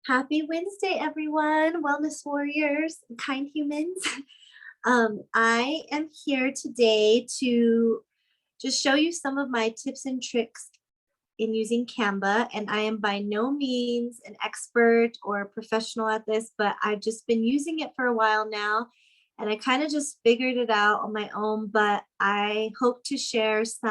Happy Wednesday, everyone, wellness warriors, and kind humans. I am here today to just show you some of my tips and tricks in using Canva. And I am by no means an expert or a professional at this, but I've just been using it for a while now. And I kind of just figured it out on my own, but I hope to share just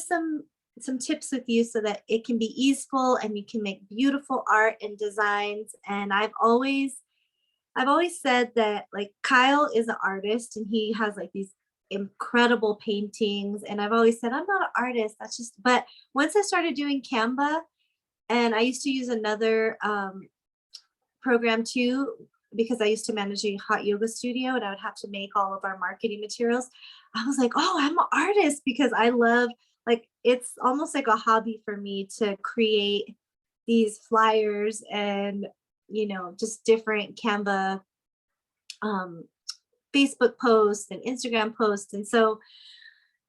some tips with you so that it can be easeful and you can make beautiful art and designs. And I've always said that like Kyle is an artist and he has like these incredible paintings, and I've always said I'm not an artist, that's just, but once I started doing Canva, and I used to use another program too, because I used to manage a hot yoga studio and I would have to make all of our marketing materials. I was like, oh, I'm an artist, because I love, like, it's almost like a hobby for me to create these flyers and, just different Canva um, Facebook posts and Instagram posts. And so,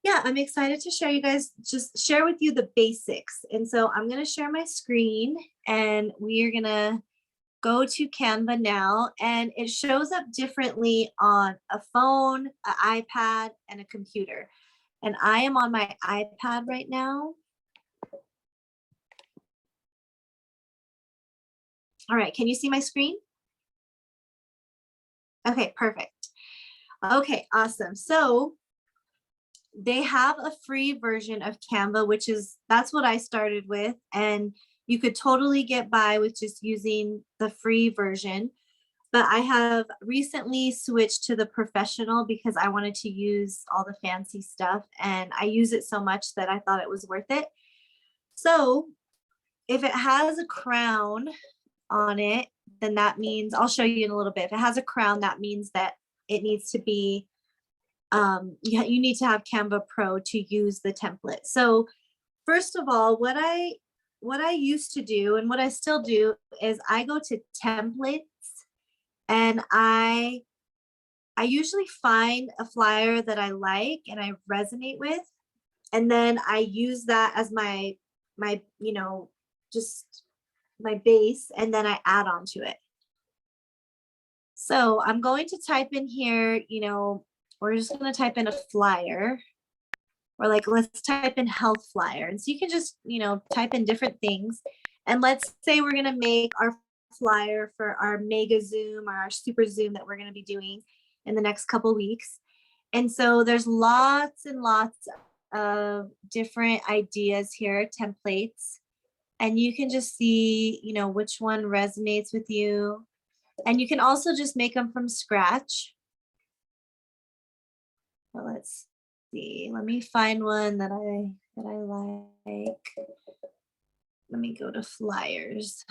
yeah, I'm excited to share just share with you the basics. And so I'm going to share my screen and we are going to go to Canva now, and it shows up differently on a phone, an iPad, and a computer. And I am on my iPad right now. All right, can you see my screen? Okay, perfect. Okay, awesome. So they have a free version of Canva, that's what I started with. And you could totally get by with just using the free version. But I have recently switched to the professional because I wanted to use all the fancy stuff. And I use it so much that I thought it was worth it. So if it has a crown on it, then that means, I'll show you in a little bit. If it has a crown, that means that it needs to be, you need to have Canva Pro to use the template. So first of all, what I used to do and what I still do is I go to templates, and I usually find a flyer that I like and I resonate with, and then I use that as my just my base, and then I add on to it. So I'm going to type in here, we're just going to type in a flyer, or like, let's type in health flyer. And so you can just, type in different things. And let's say we're going to make our flyer for our mega Zoom or our super Zoom that we're going to be doing in the next couple weeks. And so there's lots and lots of different ideas here, templates. And you can just see, which one resonates with you. And you can also just make them from scratch. Well, let's see. Let me find one that I like. Let me go to flyers.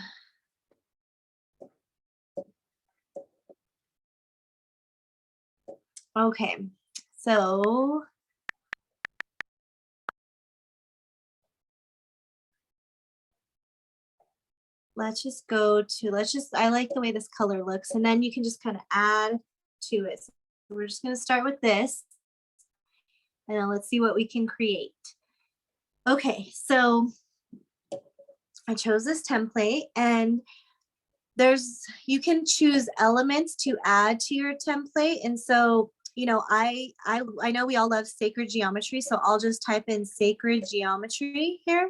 Okay, so I like the way this color looks, and then you can just kind of add to it. So we're just going to start with this, and then let's see what we can create. Okay, so I chose this template, and you can choose elements to add to your template. And so, I know we all love sacred geometry, so I'll just type in sacred geometry here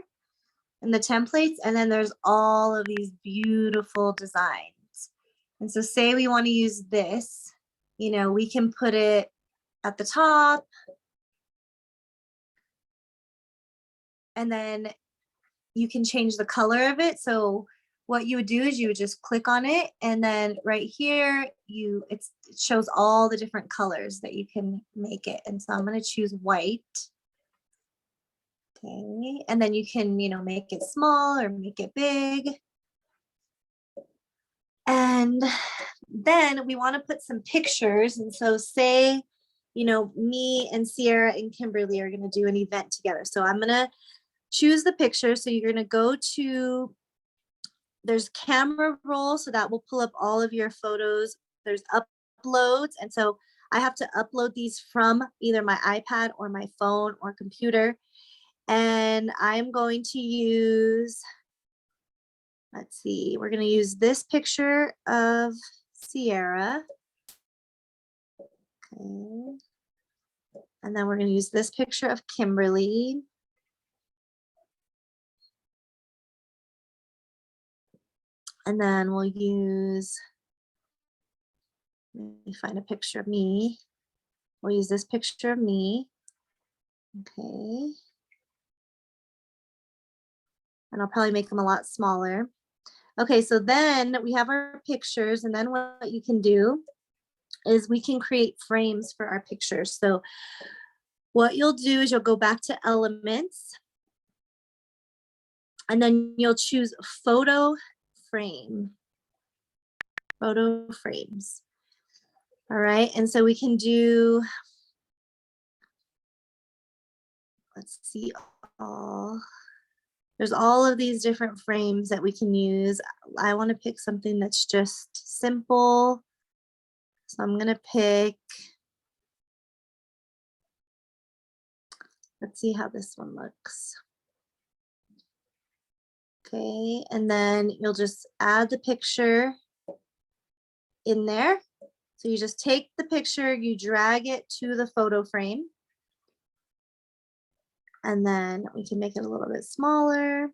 in the templates, and then there's all of these beautiful designs. And so say we want to use this, we can put it at the top, and then you can change the color of it. So what you would do is you would just click on it, and then right here it shows all the different colors that you can make it. And so I'm going to choose white. Okay, and then you can, make it small or make it big. And then we want to put some pictures. And so say, me and Sierra and Kimberly are going to do an event together. So I'm going to choose the picture. So you're going to go to, there's camera roll. So that will pull up all of your photos. There's uploads. And so I have to upload these from either my iPad or my phone or computer. And I'm going to use Let's see, we're gonna use this picture of Sierra. Okay. And then we're gonna use this picture of Kimberly. And then we'll use, let me find a picture of me. We'll use this picture of me. Okay. And I'll probably make them a lot smaller. Okay, so then we have our pictures, and then what you can do is we can create frames for our pictures. So what you'll do is you'll go back to elements, and then you'll choose photo frame, photo frames. All right, and so we can do, let's see, there's all of these different frames that we can use. I want to pick something that's just simple. So I'm gonna pick, let's see how this one looks. Okay, and then you'll just add the picture in there. So you just take the picture, you drag it to the photo frame. And then we can make it a little bit smaller.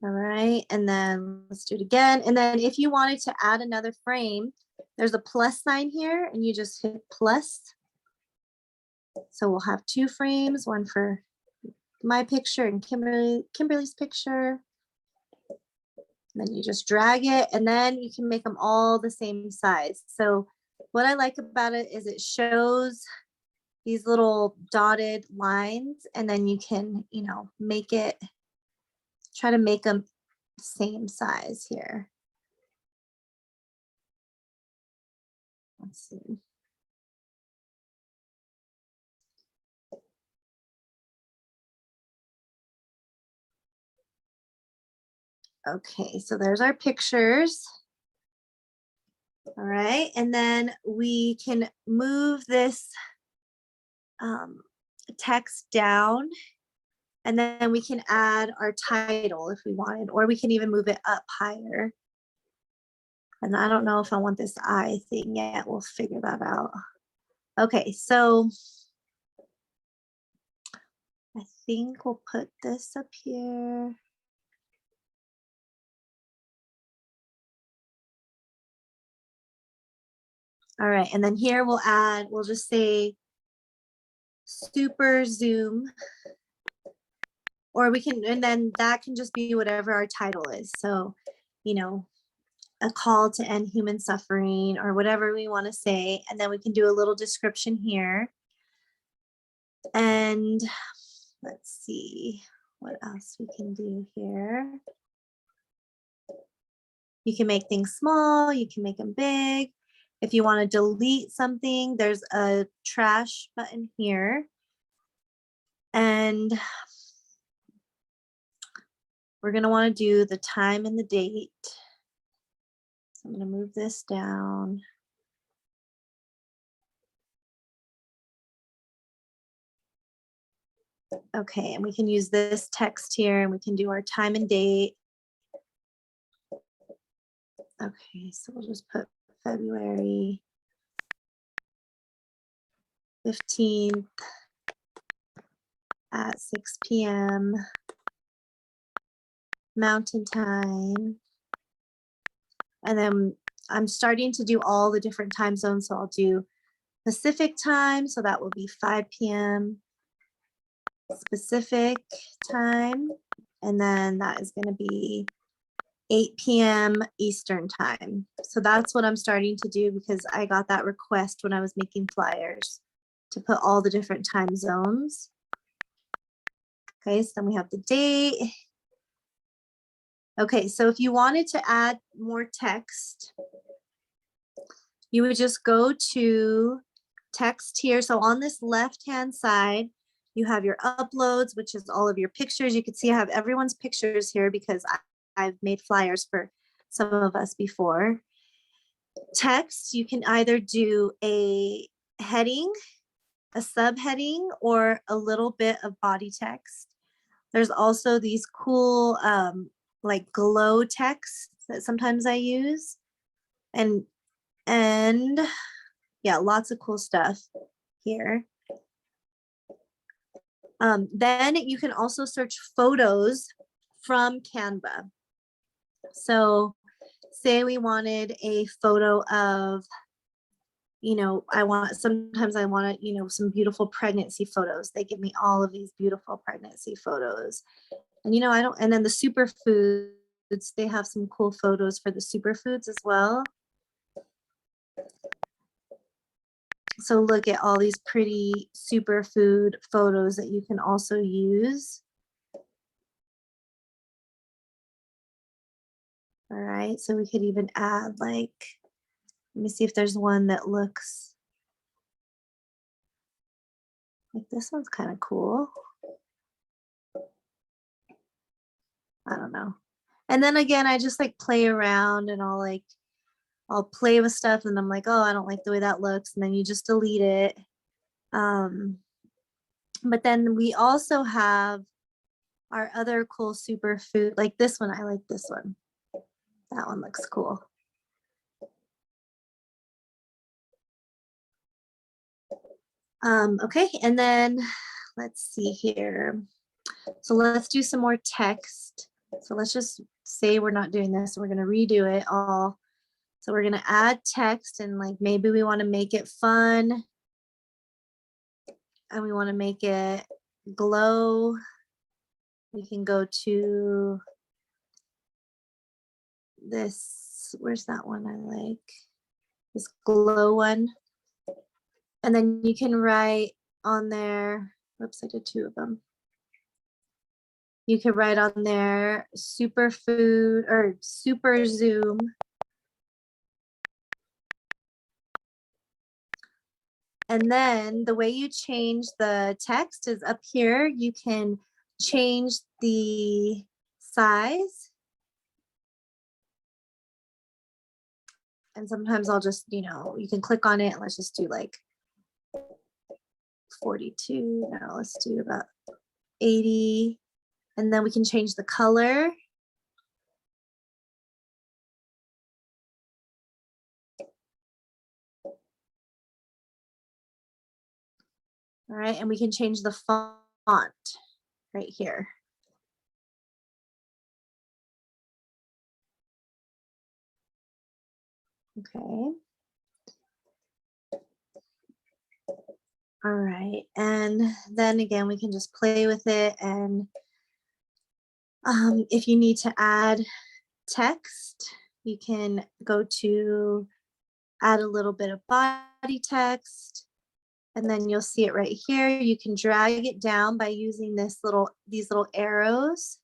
All right, and then let's do it again. And then if you wanted to add another frame, there's a plus sign here and you just hit plus. So we'll have 2 frames, one for my picture and Kimberly's picture. And then you just drag it, and then you can make them all the same size. So what I like about it is it shows these little dotted lines, and then you can, you know, make it, try to make them same size here. Let's see. Okay, so there's our pictures. All right, and then we can move this text down, and then we can add our title if we wanted, or we can even move it up higher. And I don't know if I want this eye thing yet. We'll figure that out. Okay, so I think we'll put this up here. All right, and then here we'll add, we'll just say super zoom, or we can, and then that can just be whatever our title is. So, you know, a call to end human suffering or whatever we want to say. And then we can do a little description here. And let's see what else we can do here. You can make things small, you can make them big. If you want to delete something, there's a trash button here. And we're going to want to do the time and the date. So I'm going to move this down. Okay, and we can use this text here, and we can do our time and date. Okay, so we'll just put February 15th at 6 p.m. Mountain Time. And then I'm starting to do all the different time zones. So I'll do Pacific Time, so that will be 5 p.m. Pacific Time, and then that is going to be 8 p.m. Eastern Time. So that's what I'm starting to do because I got that request when I was making flyers to put all the different time zones. Okay, so then we have the date. Okay, so if you wanted to add more text, you would just go to text here. So on this left-hand side, you have your uploads, which is all of your pictures. You can see I have everyone's pictures here because I've made flyers for some of us before. Text, you can either do a heading, a subheading, or a little bit of body text. There's also these cool like glow text that sometimes I use. And yeah, lots of cool stuff here. Then you can also search photos from Canva. So say we wanted a photo of, sometimes I want some beautiful pregnancy photos. They give me all of these beautiful pregnancy photos. And, and then the superfoods, they have some cool photos for the superfoods as well. So look at all these pretty superfood photos that you can also use. All right, so we could even add let me see if there's one that looks like this one's kind of cool. I don't know. And then again, I just play around and I'll play with stuff and I'm like, oh, I don't like the way that looks. And then you just delete it. But then we also have our other cool superfood, like this one. I like this one. That one looks cool. Okay, and then let's see here. So let's do some more text. So let's just say we're not doing this. We're going to redo it all. So we're going to add text and maybe we want to make it fun. And we want to make it glow. We can go to this. Where's that one I like? This glow one. And then you can write on there. Whoops, I did two of them. You could write on there superfood or super zoom. And then the way you change the text is up here. You can change the size. And sometimes I'll just, you can click on it and let's just do 42. No, let's do about 80. And then we can change the color. All right, and we can change the font right here. Okay. All right, and then again, we can just play with it. And if you need to add text, you can go to add a little bit of body text. And then you'll see it right here. You can drag it down by using these little arrows.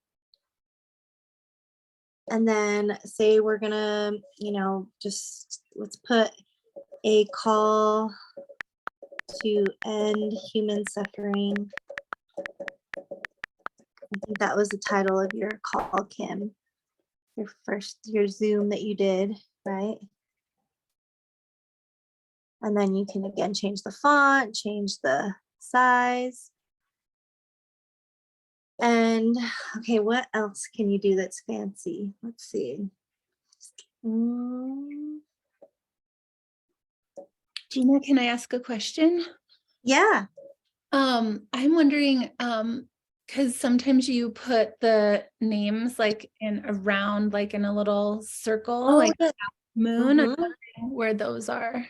And then say we're gonna, just let's put a call to end human suffering. I think that was the title of your call, Kim. Your Zoom that you did, right? And then you can again change the font, change the size. And okay, what else can you do that's fancy? Let's see. Gina, can I ask a question? Yeah. I'm wondering, because sometimes you put the names in a round, in a little circle, yeah. moon. I'm wondering where those are.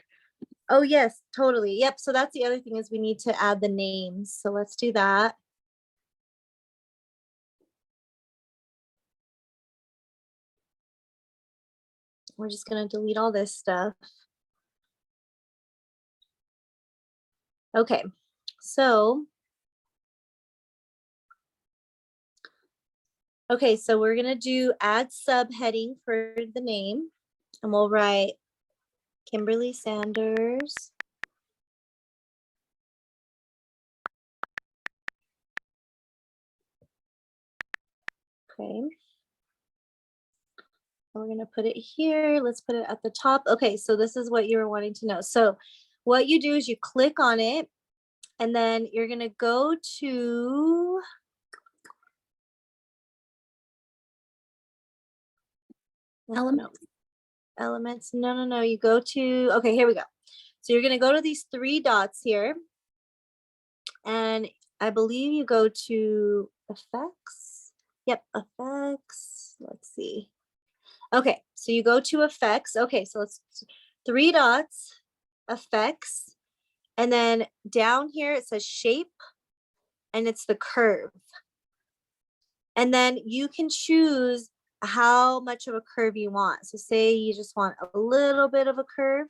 Oh yes, totally. Yep. So that's the other thing is we need to add the names. So let's do that. We're just going to delete all this stuff. Okay. So we're going to do add subheading for the name, and we'll write Kimberly Sanders. Okay. We're going to put it here. Let's put it at the top. Okay, so this is what you were wanting to know. So what you do is you click on it, and then you're going to go to Element. Elements. No. You go to, okay, here we go. So you're going to go to these three dots here. And I believe you go to effects. Yep, effects. Let's see. Okay, so you go to effects. Okay, so let's three dots, effects. And then down here it says shape and it's the curve. And then you can choose how much of a curve you want. So say you just want a little bit of a curve,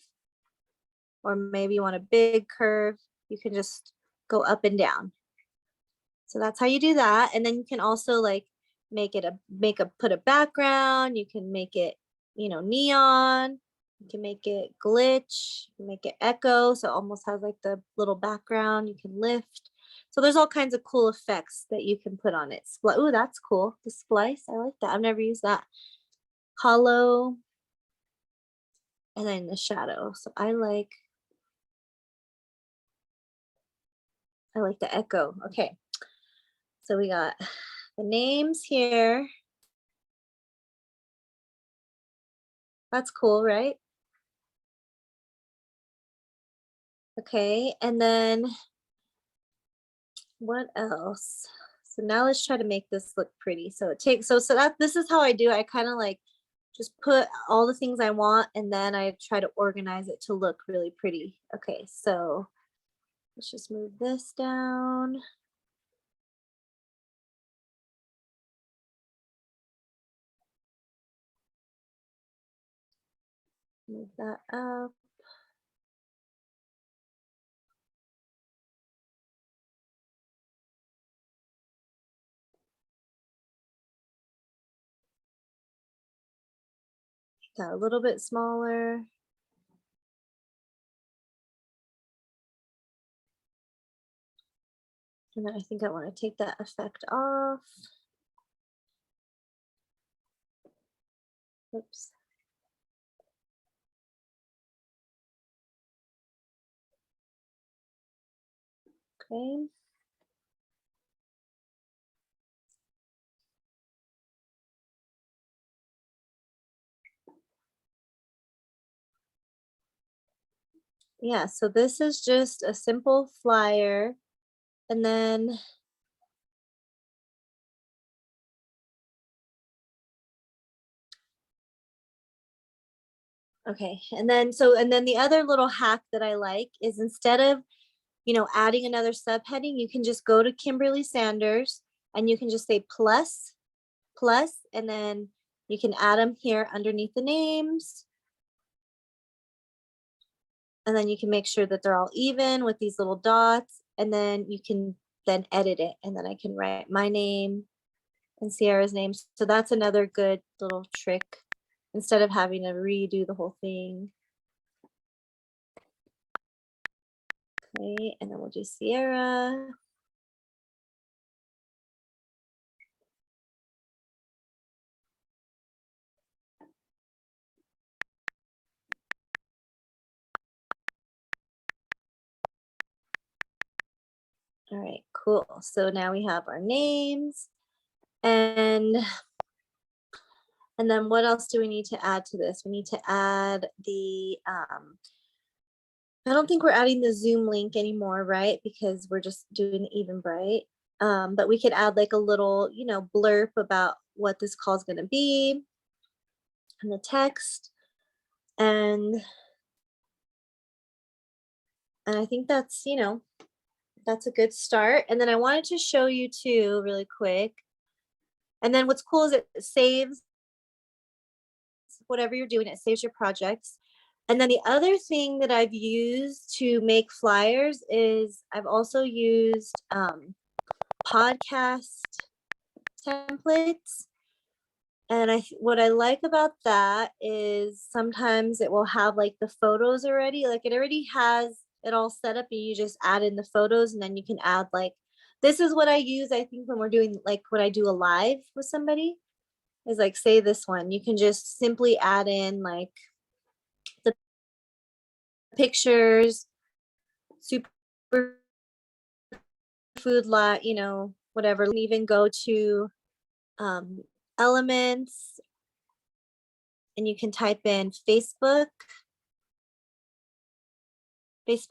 or maybe you want a big curve, you can just go up and down. So that's how you do that. And then you can also like put a background, you can make it, neon, you can make it glitch, you can make it echo. So it almost has like the little background, you can lift. So there's all kinds of cool effects that you can put on it. Oh, that's cool. The splice, I like that. I've never used that. Hollow. And then the shadow. So I like the echo. Okay. So we got the names here. That's cool, right? Okay, and then what else? So now let's try to make this look pretty. So this is how I do it. I kind of like just put all the things I want and then I try to organize it to look really pretty. Okay, so let's just move this down. Move that up. That a little bit smaller. And then I think I want to take that effect off. Oops. Okay. Yeah, so this is just a simple flyer. And then okay, and then the other little hack that I like is instead of, adding another subheading, you can just go to Kimberly Sanders and you can just say plus, and then you can add them here underneath the names. And then you can make sure that they're all even with these little dots, and then you can then edit it, and then I can write my name and Sierra's name. So that's another good little trick instead of having to redo the whole thing. Okay, and then we'll do Sierra. All right, cool. So now we have our names, and then what else do we need to add to this? We need to add the, I don't think we're adding the Zoom link anymore, right? Because we're just doing Eventbrite. But we could add like a little, blurb about what this call is going to be and the text. And I think that's, that's a good start. And then I wanted to show you too, really quick. And then what's cool is it saves whatever you're doing, it saves your projects. And then the other thing that I've used to make flyers is I've also used podcast templates. And what I like about that is sometimes it will have like the photos already, like it already has it all set up and you just add in the photos and then you can add like, this is what I use, I think when we're doing like when I do a live with somebody is like, say this one, you can just simply add in like the pictures, super food lot, whatever, even go to elements and you can type in Facebook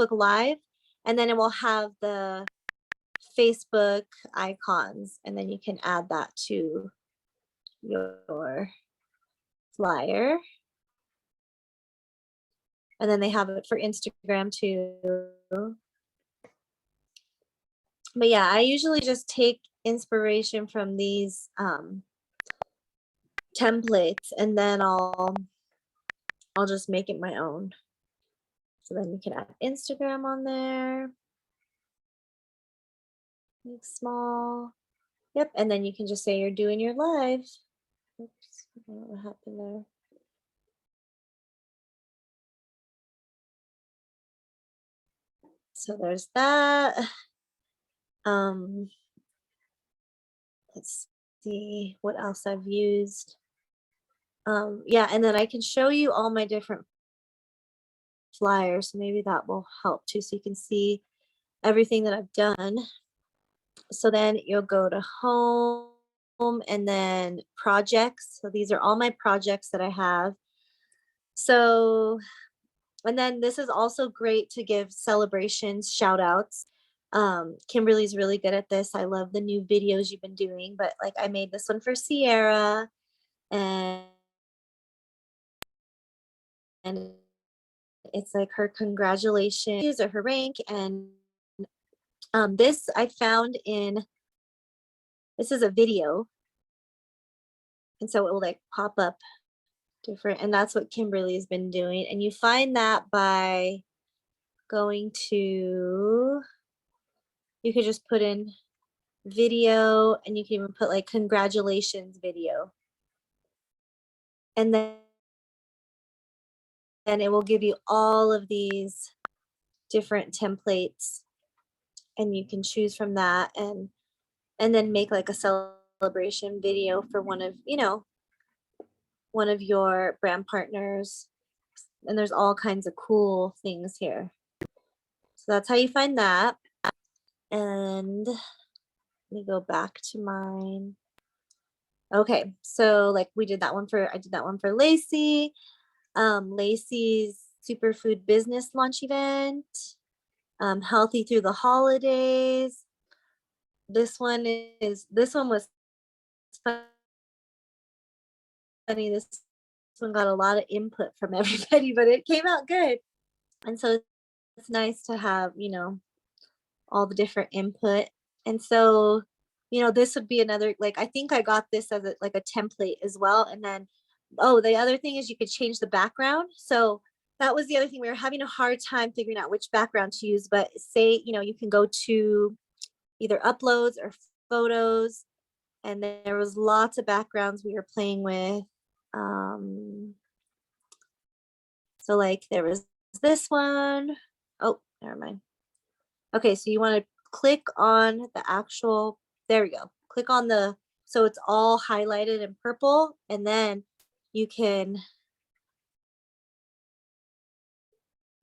Live, and then it will have the Facebook icons, and then you can add that to your flyer. And then they have it for Instagram too. But yeah, I usually just take inspiration from these templates, and then I'll just make it my own. So then you can add Instagram on there. Make small. Yep, and then you can just say you're doing your live. Oops, I don't know what happened there. So there's that. Let's see what else I've used. Yeah, and then I can show you all my different flyers. Maybe that will help too, so you can see everything that I've done. So then you'll go to home and then projects. So these are all my projects that I have. So, and then this is also great to give celebrations, shout outs. Kimberly's really good at this. I love the new videos you've been doing, but like I made this one for Sierra, and it's like her congratulations or her rank. And this I found in, this is a video, and so it will like pop up different, and that's what Kimberly has been doing. And you find that by going to, you could just put in video, and you can even put like congratulations video, and then it will give you all of these different templates, and you can choose from that, and then make like a celebration video for one of, you know, one of your brand partners. And there's all kinds of cool things here. So that's how you find that. And let me go back to mine. Okay, so like we did that one for, I did that one for Lacey. Lacey's superfood business launch event. Healthy through the holidays. This one was funny. This one got a lot of input from everybody, but it came out good. And so it's nice to have, you know, all the different input. And so, you know, this would be another, like, I think I got this as a, like a template as well. And then, oh, the other thing is you could change the background. So that was the other thing. We were having a hard time figuring out which background to use, but say, you know, you can go to either uploads or photos, and there was lots of backgrounds we were playing with. So like there was this one. Oh, never mind. Okay, so you want to click on the actual, there we go. Click on the, so it's all highlighted in purple, and then you can,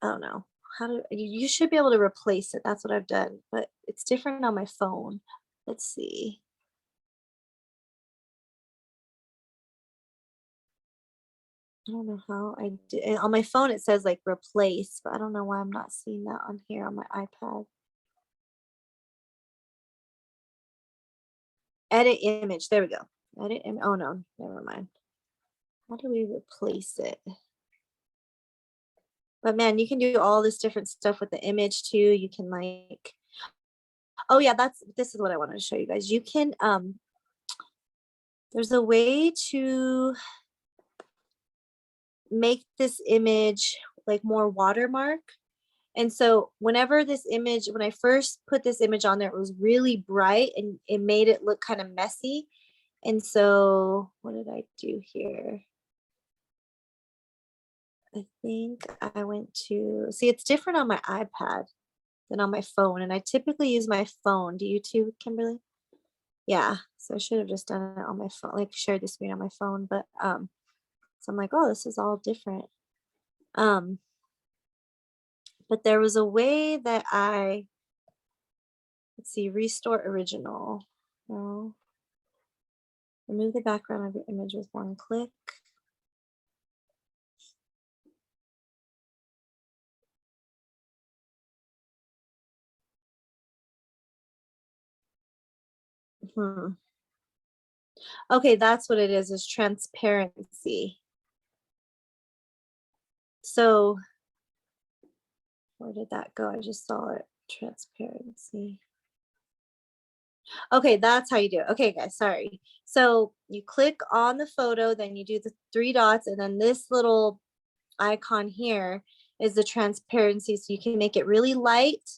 I don't know, how do you should be able to replace it. That's what I've done, but it's different on my phone. Let's see. I don't know how I did. On my phone it says like replace, but I don't know why I'm not seeing that on here on my iPad. Edit image. There we go. Edit image. Oh no, never mind. How do we replace it? But man, you can do all this different stuff with the image too. You can like, oh yeah, this is what I wanted to show you guys. You can there's a way to make this image like more watermark. And so whenever this image, when I first put this image on there, it was really bright and it made it look kind of messy. And so what did I do here? I think I went to, see, it's different on my iPad than on my phone. And I typically use my phone. Do you too, Kimberly? Yeah. So I should have just done it on my phone, like shared the screen on my phone. But so I'm like, oh, this is all different. But there was a way that let's see, restore original. No. Remove the background of your image with one click. Okay, that's what it is transparency. So where did that go? I just saw it. Transparency. Okay, that's how you do it. Okay, guys, sorry. So you click on the photo, then you do the 3 dots, and then this little icon here is the transparency. So you can make it really light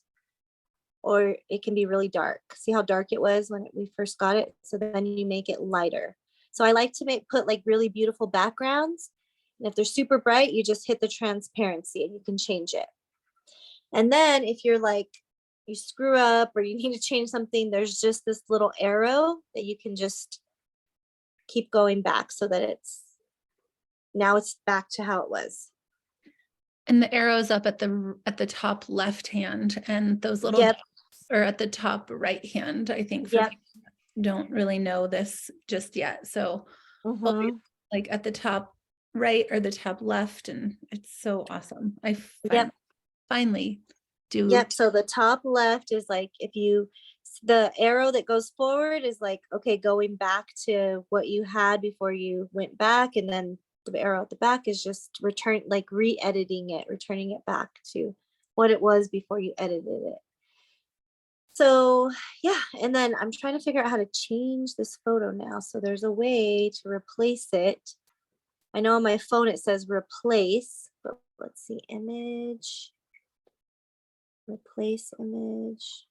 or it can be really dark. See how dark it was when we first got it? So then you make it lighter. So I like to put like really beautiful backgrounds. And if they're super bright, you just hit the transparency and you can change it. And then if you're like, you screw up or you need to change something, there's just this little arrow that you can just keep going back so that now it's back to how it was. And the arrows up at the top left hand, and those little Yep. are at the top right hand, I think, for Yep. people that don't really know this just yet. So like at the top right or the top left, and it's so awesome. I finally do. Yep. So the top left is like the arrow that goes forward is like, okay, going back to what you had before you went back. And then the arrow at the back is just re-editing it, returning it back to what it was before you edited it. So yeah, and then I'm trying to figure out how to change this photo now. So there's a way to replace it. I know on my phone it says replace, but let's see, image. Replace image.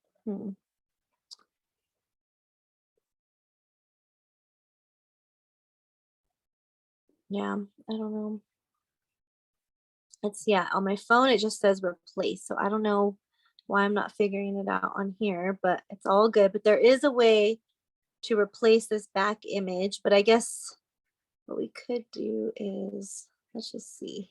Yeah, I don't know. On my phone it just says replace. So I don't know why I'm not figuring it out on here, but it's all good. But there is a way to replace this back image, but I guess what we could do is, let's just see.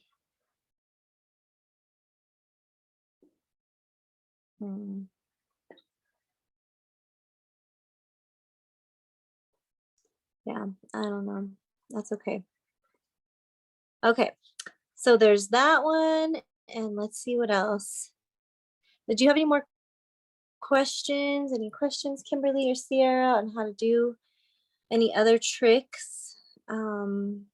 Yeah, I don't know. That's okay. Okay, so there's that one. And let's see what else. Did you have any more questions? Any questions, Kimberly or Sierra, on how to do any other tricks? And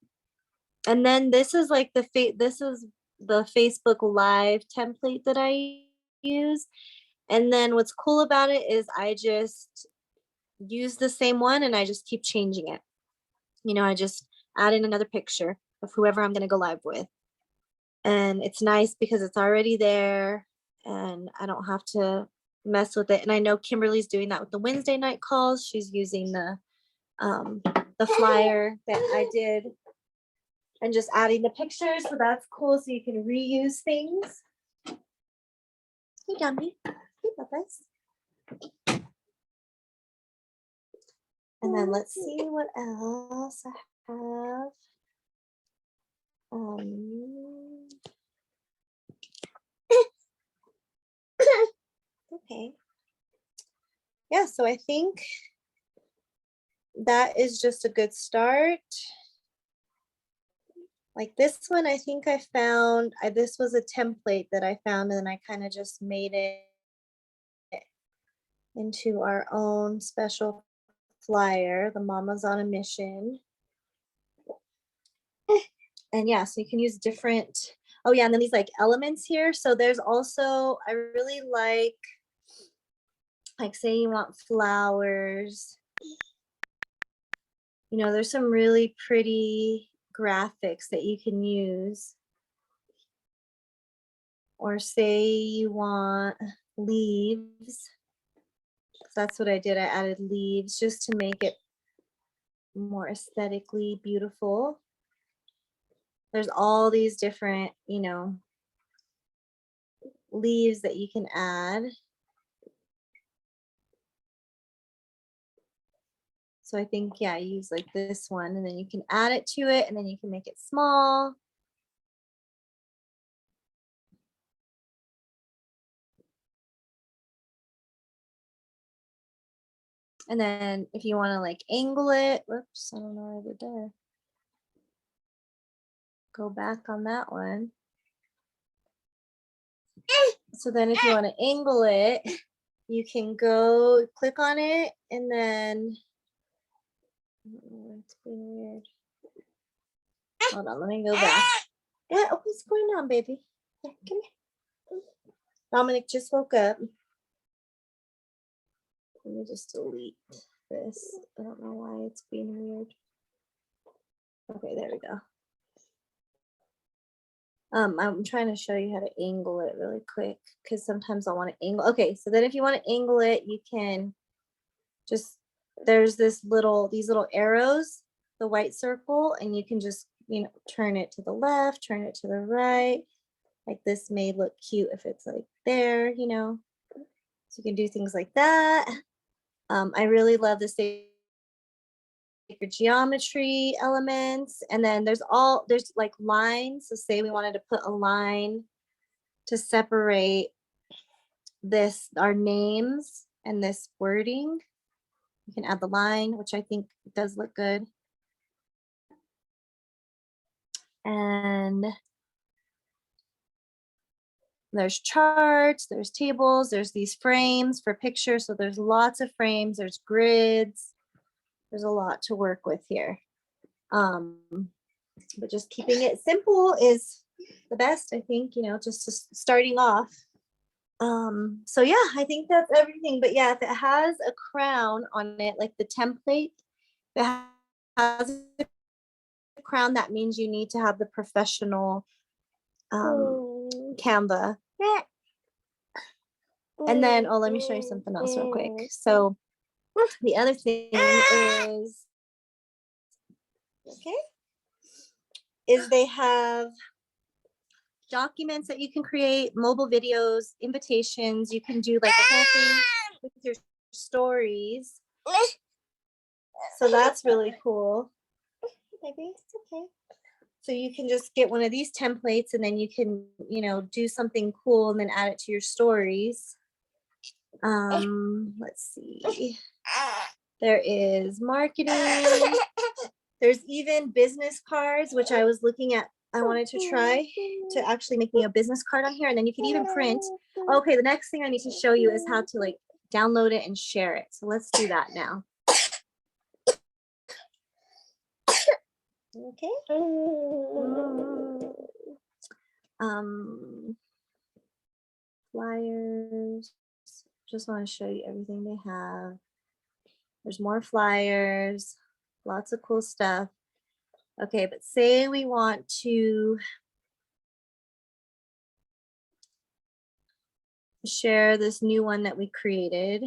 then this is like this is the Facebook Live template that I use. And then what's cool about it is I just use the same one and I just keep changing it. I just add in another picture of whoever I'm going to go live with. And it's nice because it's already there and I don't have to mess with it. And I know Kimberly's doing that with the Wednesday night calls. She's using the flyer that I did and just adding the pictures. So that's cool. So you can reuse things. Hey, Dummy. Hey, Bubba's. And then let's see what else I have. Okay. Yeah, so I think that is just a good start. Like this one, I think I found, this was a template that I found, and then I kind of just made it into our own special flyer, the Mama's on a Mission. And yeah, so you can use different, oh yeah, and then these like elements here. So there's also, I really like say you want flowers. There's some really pretty graphics that you can use. Or say you want leaves. That's what I did. I added leaves just to make it more aesthetically beautiful. There's all these different, leaves that you can add. So I think, yeah, use like this one and then you can add it to it and then you can make it small. And then if you want to like angle it, whoops, I don't know what I did there. Go back on that one. So then if you want to angle it, you can go click on it and then, it's being weird. Hold on, let me go back. What's going on, baby? Yeah, come here. Dominic just woke up. Let me just delete this. I don't know why it's being weird. Okay, there we go. I'm trying to show you how to angle it really quick because sometimes I want to angle. Okay, so then if you want to angle it, you can just, there's these little arrows, the white circle, and you can just, turn it to the left, turn it to the right. Like this may look cute if it's like there, So you can do things like that. I really love the sacred geometry elements. And then there's like lines. So say we wanted to put a line to separate our names and this wording. You can add the line, which I think does look good. And there's charts, there's tables, there's these frames for pictures. So there's lots of frames, there's grids. There's a lot to work with here. But just keeping it simple is the best, I think, just starting off. So yeah, I think that's everything. But yeah, if it has a crown on it, like the template, if it has a crown, that means you need to have the professional Canva. And then, let me show you something else real quick. So the other thing is they have documents that you can create, mobile videos, invitations. You can do like a whole thing with your stories. So that's really cool. Maybe it's okay. So you can just get one of these templates and then you can, do something cool and then add it to your stories. Let's see. There is marketing. There's even business cards, which I was looking at. I wanted to try to actually make me a business card on here, and then you can even print. Okay, the next thing I need to show you is how to like download it and share it. So let's do that now. Okay. Flyers. Just want to show you everything they have. There's more flyers, lots of cool stuff. Okay, but say we want to share this new one that we created.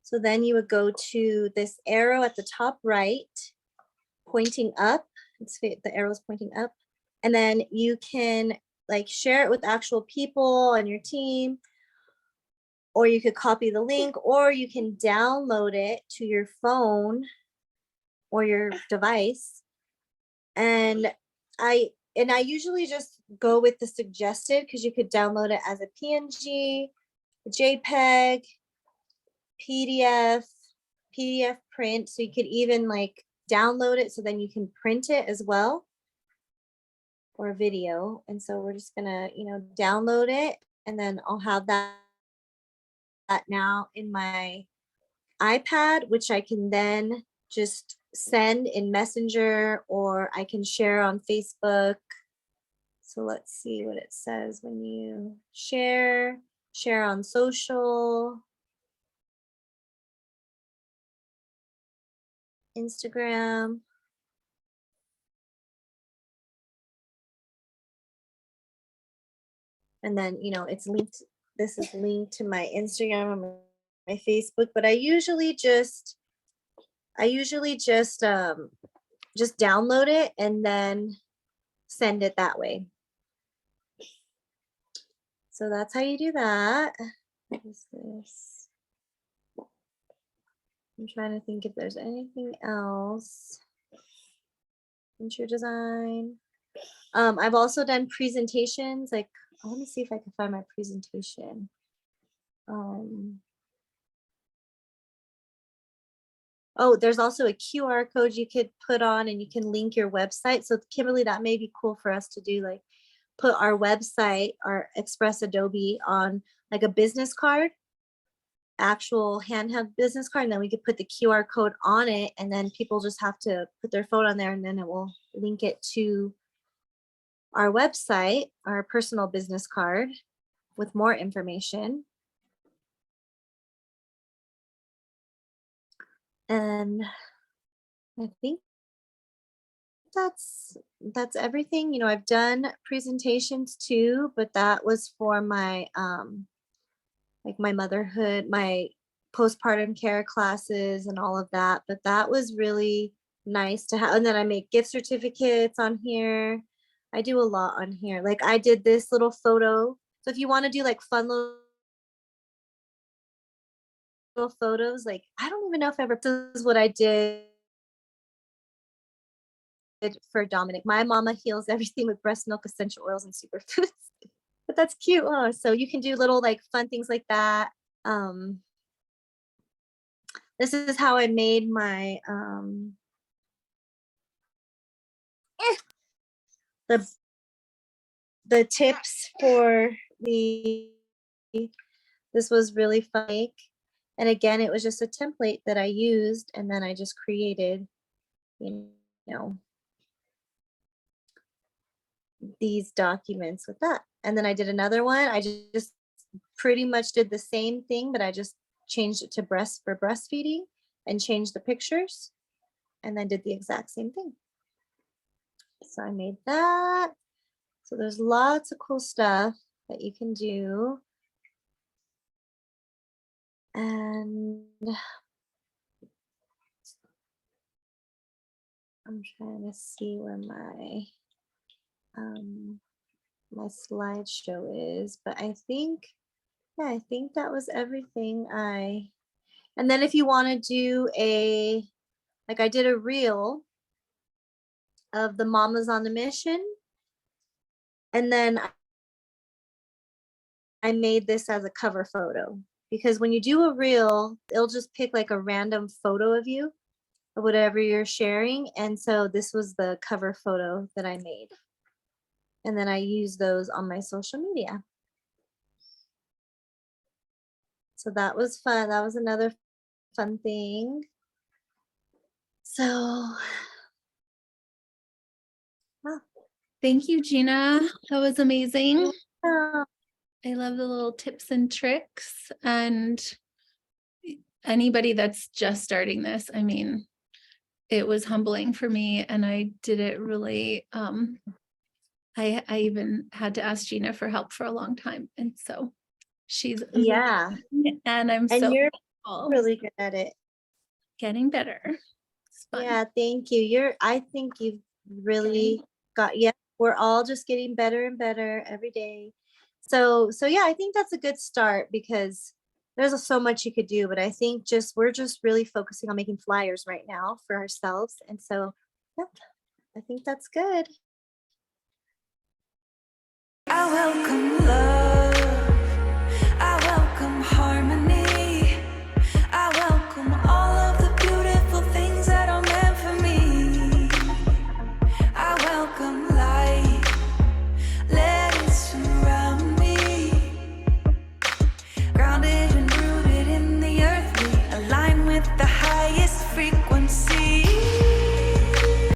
So then you would go to this arrow at the top right, pointing up. The arrow's pointing up. And then you can like share it with actual people on your team, or you could copy the link, or you can download it to your phone or your device. And I usually just go with the suggested because you could download it as a PNG, a JPEG, PDF print. So you could even like download it so then you can print it as well, or a video. And so we're just gonna, download it, and then I'll have that now in my iPad, which I can then just send in Messenger, or I can share on Facebook. So let's see what it says when you share on social, Instagram. And then, it's linked. This is linked to my Instagram and my Facebook, but I usually just download it and then send it that way. So that's how you do that. What is this? I'm trying to think if there's anything else. Intro design. I've also done presentations. Like, let me see if I can find my presentation. Oh, there's also a QR code you could put on and you can link your website. So Kimberly, that may be cool for us to do, like put our website, our Express Adobe on like a business card, actual handheld business card, and then we could put the QR code on it, and then people just have to put their phone on there and then it will link it to our website, our personal business card with more information. And I think that's everything. You know, I've done presentations too, but that was for my like my motherhood, my postpartum care classes and all of that. But that was really nice to have. And then I make gift certificates on here. I do a lot on here. Like I did this little photo. So if you want to do like fun little photos, like I don't even know if ever this is what I did for Dominic. My mama heals everything with breast milk, essential oils, and superfoods. But that's cute, huh? So you can do little like fun things like that. This is how I made my the tips for the, this was really fun. And again, it was just a template that I used, and then I just created, you know, these documents with that. And then I did another one. I just pretty much did the same thing, but I just changed it to breastfeeding and changed the pictures and then did the exact same thing. So I made that. So there's lots of cool stuff that you can do. And I'm trying to see where my my slideshow is, but I think, yeah, I think that was everything. And then if you want to do a, like I did a reel of the mamas on the mission, and then I made this as a cover photo, because when you do a reel, it'll just pick like a random photo of you or whatever you're sharing. And so this was the cover photo that I made. And then I use those on my social media. So that was fun. That was another fun thing. So, Thank you, Gina. That was amazing. yeah. I love the little tips and tricks. And anybody that's just starting this, I mean, it was humbling for me, and I did it really, I even had to ask Gina for help for a long time. And so she's Yeah. amazing, and I'm And so you're thankful. really good at it. Getting better. It's fun. Yeah, thank you. I think you've really got, yeah, we're all just getting better and better every day. So yeah, I think that's a good start, because there's so much you could do, but I think we're just really focusing on making flyers right now for ourselves. And so, yep, I think that's good. I welcome love.